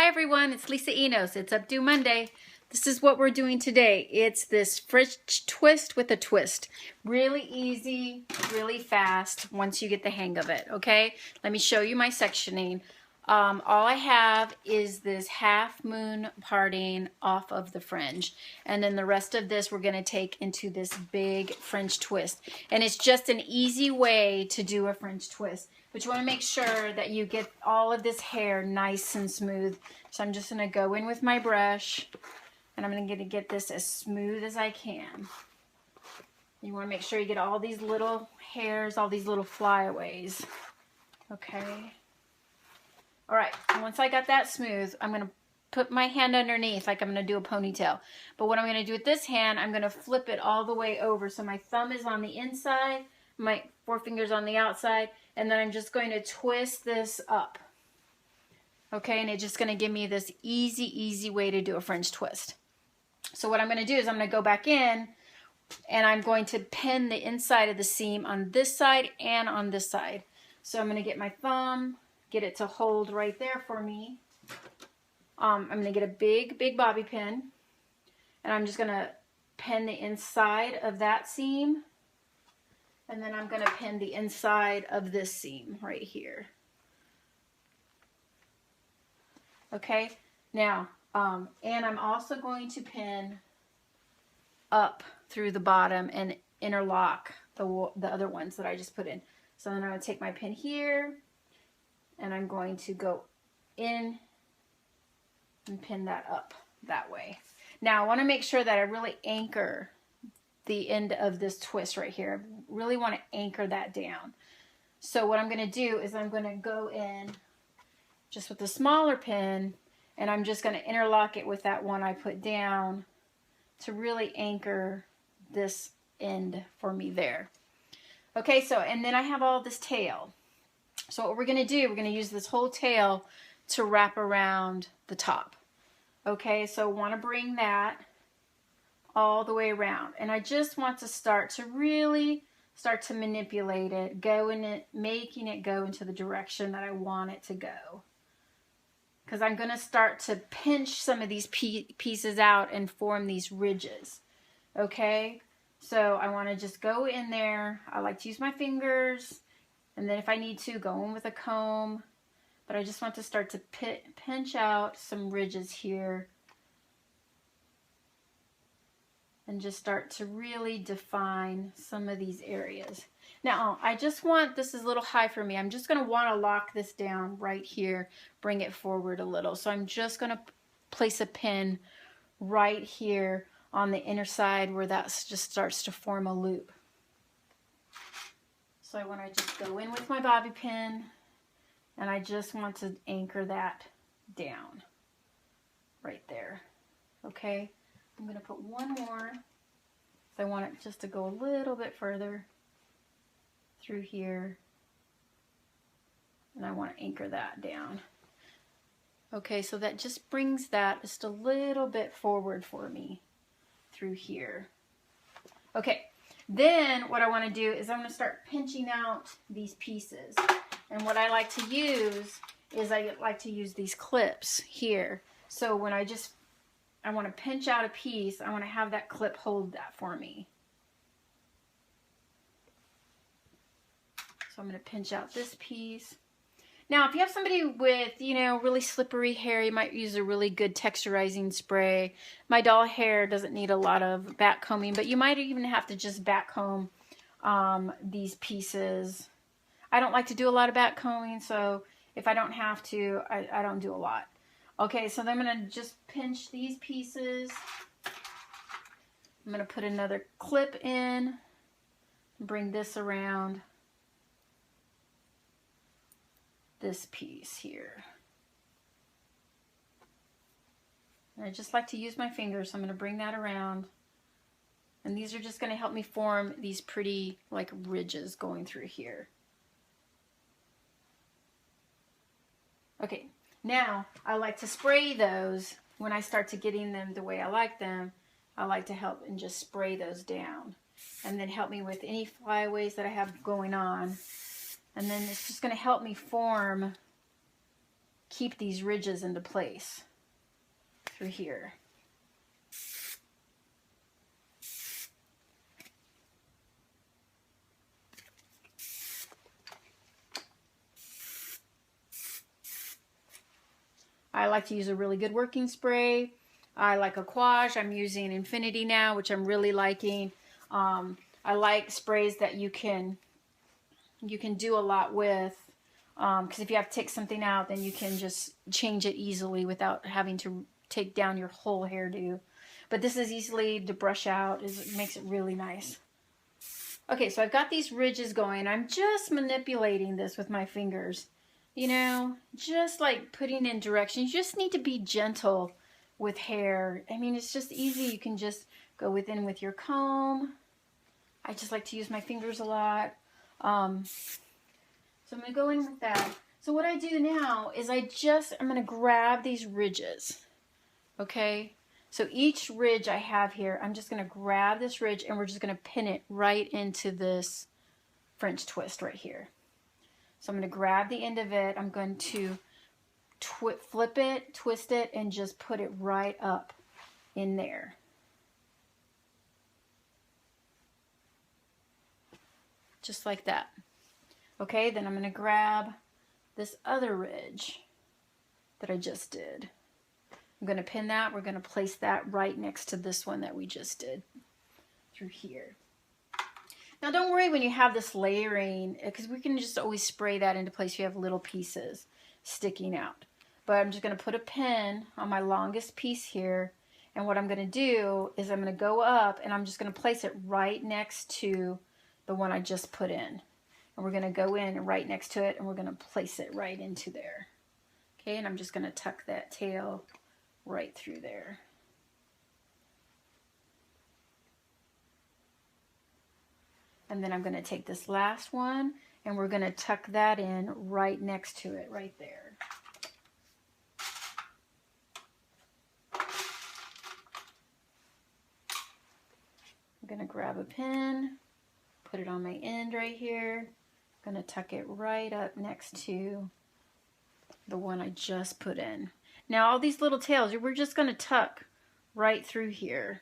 everyone, it's Lisa Enos. It's Updo Monday. This is what we're doing today. It's this French twist with a twist. Really easy, really fast once you get the hang of it, okay? Let me show you my sectioning. All I have is this half moon parting off of the fringe. And then the rest of this we're going to take into this big French twist. And it's just an easy way to do a French twist. But you want to make sure that you get all of this hair nice and smooth. So I'm just going to go in with my brush. And I'm going to get this as smooth as I can. You want to make sure you get all these little hairs, all these little flyaways. Okay. All right, once I got that smooth, I'm going to put my hand underneath like I'm going to do a ponytail. But what I'm going to do with this hand, I'm going to flip it all the way over. So my thumb is on the inside, my forefinger's on the outside, and then I'm just going to twist this up. Okay, and it's just going to give me this easy way to do a French twist. So what I'm going to do is I'm going to go back in, and I'm going to pin the inside of the seam on this side and on this side. So I'm going to get my thumb, get it to hold right there for me. I'm going to get a big bobby pin, and I'm just going to pin the inside of that seam, and then I'm going to pin the inside of this seam right here. Okay, now, and I'm also going to pin up through the bottom and interlock the other ones that I just put in. So then I'm going to take my pin here, and I'm going to go in and pin that up that way. Now I want to make sure that I really anchor the end of this twist right here. I really want to anchor that down. So what I'm going to do is I'm going to go in just with the smaller pin, and I'm just going to interlock it with that one I put down to really anchor this end for me there. Okay, so, and then I have all this tail. So what we're going to do, we're going to use this whole tail to wrap around the top. Okay, so want to bring that all the way around. And I just want to start to really start to manipulate it, go in it, making it go into the direction that I want it to go. Because I'm going to start to pinch some of these pieces out and form these ridges. Okay, so I want to just go in there. I like to use my fingers. And then if I need to, go in with a comb. But I just want to start to pinch out some ridges here. And just start to really define some of these areas. Now, I just want, this is a little high for me. I'm just going to want to lock this down right here. Bring it forward a little. So I'm just going to place a pin right here on the inner side where that just starts to form a loop. So I want to just go in with my bobby pin, and I just want to anchor that down right there. Okay, I'm going to put one more. So I want it just to go a little bit further through here, and I want to anchor that down. Okay, so that just brings that just a little bit forward for me through here. Okay. Then what I want to do is I'm going to start pinching out these pieces. And what I like to use is I like to use these clips here. So when I want to pinch out a piece, I want to have that clip hold that for me. So I'm going to pinch out this piece. Now, if you have somebody with, you know, really slippery hair, you might use a really good texturizing spray. My doll hair doesn't need a lot of back combing, but you might even have to just back comb these pieces. I don't like to do a lot of back combing, so if I don't have to, I don't do a lot. Okay, so then I'm going to just pinch these pieces. I'm going to put another clip in, bring this around this piece here. And I just like to use my fingers, so I'm going to bring that around. And these are just going to help me form these pretty like ridges going through here. Okay, now I like to spray those when I start to getting them the way I like them. I like to help and just spray those down. And then help me with any flyaways that I have going on. And then it's just going to help me form keep these ridges into place through here. I like to use a really good working spray. I like Aquage. I'm using Infinity now, which I'm really liking. I like sprays that you can do a lot with, because if you have to take something out, then you can just change it easily without having to take down your whole hairdo. But this is easily to brush out. It makes it really nice. Okay, so I've got these ridges going. I'm just manipulating this with my fingers. You know, just like putting in directions. You just need to be gentle with hair. I mean, it's just easy. You can just go within with your comb. I just like to use my fingers a lot. So I'm going to go in with that. So what I do now is I'm going to grab these ridges. Okay? So each ridge I have here, I'm just going to grab this ridge and we're just going to pin it right into this French twist right here. So I'm going to grab the end of it. I'm going to flip it, twist it, and just put it right up in there. Just like that. Okay, then I'm going to grab this other ridge that I just did. I'm going to pin that. We're going to place that right next to this one that we just did through here. Now don't worry when you have this layering, because we can just always spray that into place if you have little pieces sticking out. But I'm just going to put a pin on my longest piece here, and what I'm going to do is I'm going to go up and I'm just going to place it right next to the one I just put in. And we're going to go in right next to it and we're going to place it right into there. Okay, and I'm just going to tuck that tail right through there. And then I'm going to take this last one and we're going to tuck that in right next to it, right there. I'm going to grab a pin, put it on my end right here. I'm going to tuck it right up next to the one I just put in. Now all these little tails, we're just going to tuck right through here.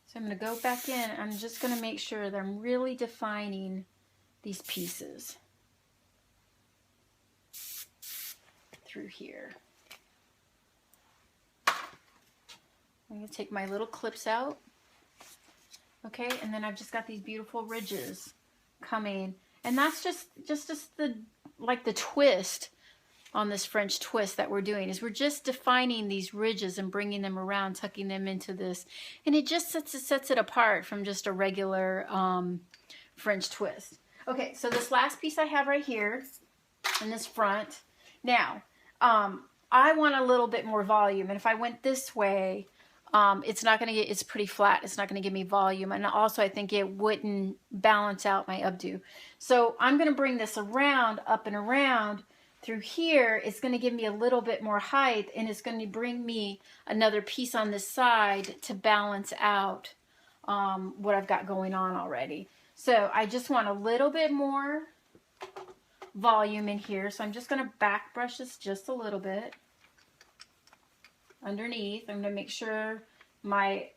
So I'm going to go back in. I'm just going to make sure that I'm really defining these pieces through here. I'm going to take my little clips out. Okay, and then I've just got these beautiful ridges coming. And that's just the twist on this French twist that we're doing, is we're just defining these ridges and bringing them around, tucking them into this, and it just sets it apart from just a regular French twist. Okay, so this last piece I have right here in this front. Now, I want a little bit more volume, and if I went this way, it's pretty flat. It's not going to give me volume. And also I think it wouldn't balance out my updo. So I'm going to bring this around, up and around through here. It's going to give me a little bit more height, and it's going to bring me another piece on this side to balance out what I've got going on already. So I just want a little bit more volume in here. So I'm just going to back brush this just a little bit underneath. I'm going to make sure my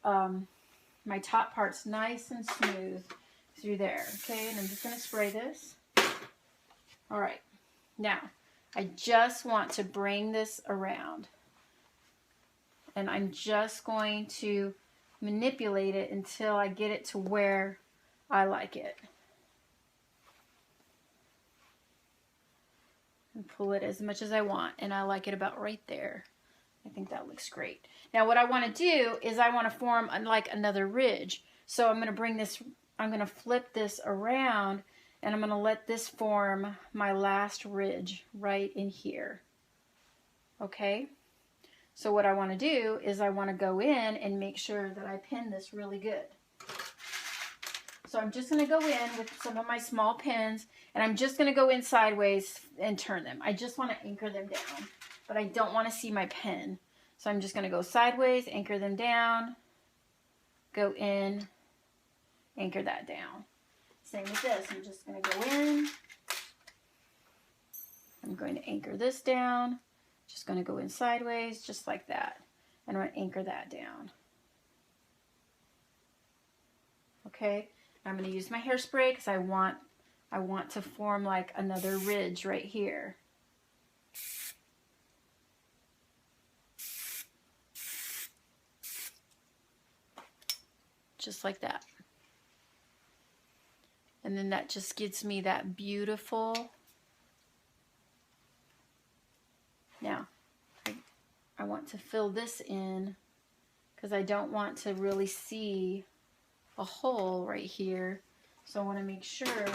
my top part's nice and smooth through there. Okay, and I'm just going to spray this. All right, now I just want to bring this around, and I'm just going to manipulate it until I get it to where I like it. And pull it as much as I want, and I like it about right there. I think that looks great. Now what I want to do is I want to form like another ridge. So I'm going to bring this, I'm going to flip this around, and I'm going to let this form my last ridge right in here. Okay? So what I want to do is I want to go in and make sure that I pin this really good. So I'm just going to go in with some of my small pins, and I'm just going to go in sideways and turn them. I just want to anchor them down, but I don't want to see my pin. So I'm just going to go sideways, anchor them down, go in, anchor that down. Same with this. I'm just going to go in. I'm going to anchor this down. Just going to go in sideways, just like that. And I'm going to anchor that down. Okay, I'm going to use my hairspray because I want to form like another ridge right here. Just like that. And then that just gives me that beautiful. Now, I want to fill this in because I don't want to really see a hole right here. So I want to make sure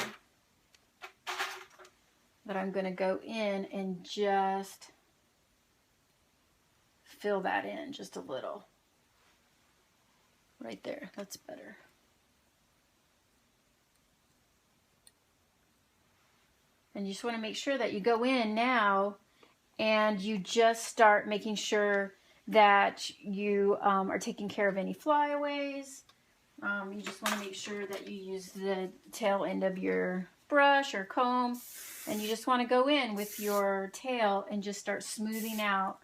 that I'm going to go in and just fill that in just a little. Right there, that's better. And you just want to make sure that you go in now and you just start making sure that you are taking care of any flyaways. You just want to make sure that you use the tail end of your brush or comb, and you just want to go in with your tail and just start smoothing out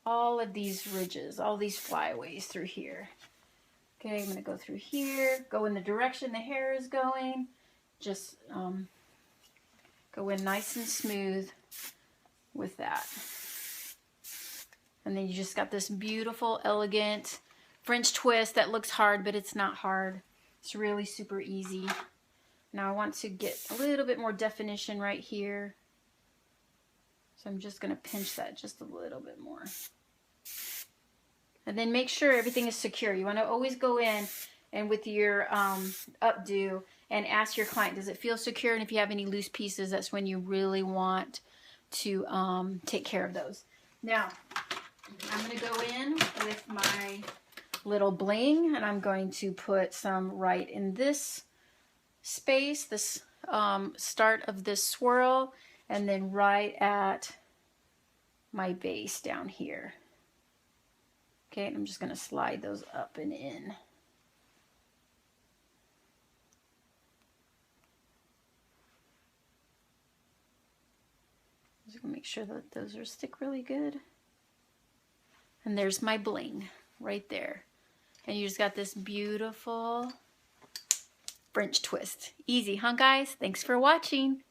all of these ridges, all these flyaways through here. Okay, I'm going to go through here, go in the direction the hair is going, just go in nice and smooth with that. And then you just got this beautiful, elegant French twist that looks hard, but it's not hard. It's really super easy. Now I want to get a little bit more definition right here. So I'm just going to pinch that just a little bit more. And then make sure everything is secure. You want to always go in and with your updo and ask your client, does it feel secure? And if you have any loose pieces, that's when you really want to take care of those. Now, I'm going to go in with my little bling, and I'm going to put some right in this space, this start of this swirl, and then right at my base down here. Okay, and I'm just going to slide those up and in. Just going to make sure that those are stick really good. And there's my bling right there. And you just got this beautiful French twist. Easy, huh guys? Thanks for watching.